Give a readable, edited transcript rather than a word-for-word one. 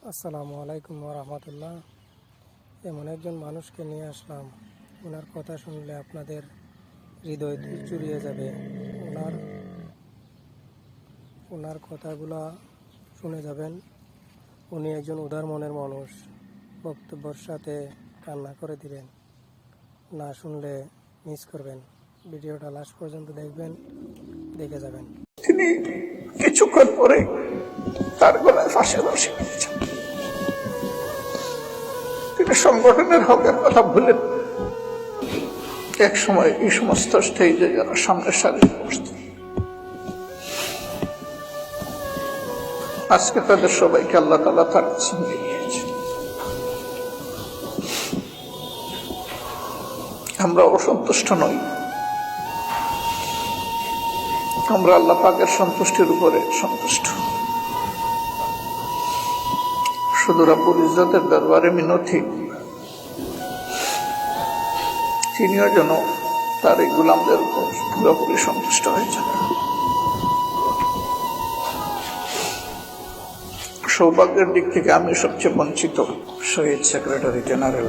আসসালামু আলাইকুম রহমতুল্লাহ। এমন একজন মানুষকে নিয়ে আসলাম, ওনার কথা শুনলে আপনাদের হৃদয় জুড়িয়ে যাবে। ওনার ওনার কথাগুলো শুনে যাবেন। উনি একজন উদার মনের মানুষ, বক্তব্যের সাথে কান্না করে দিবেন। না শুনলে মিস করবেন। ভিডিওটা লাস্ট পর্যন্ত দেখবেন, দেখে যাবেন। তিনি কিছুক্ষণ পরে তার গলায় ফাঁসের রশি দিয়েছেন। তিনি সংগঠনের হকের কথা ভুলেন। এক সময় এই সমস্ত স্টেজে যারা সামনের সারিতে বসত, আজকে তাদের সবাইকে আল্লাহ তাআলা তার কাছে নিয়ে গিয়েছে। আমরা অসন্তুষ্ট নই, আমরা আল্লাহ পাকের সন্তুষ্টির উপরে সন্তুষ্ট। শুধু রব্বুল ইজ্জতের দরবারে মিনতি, তিনিও যেন তার এই গোলামদের উপর পুরোপুরি সন্তুষ্ট হয়েছেন। সৌভাগ্যের দিক থেকে আমি সবচেয়ে বঞ্চিত শহীদ সেক্রেটারি জেনারেল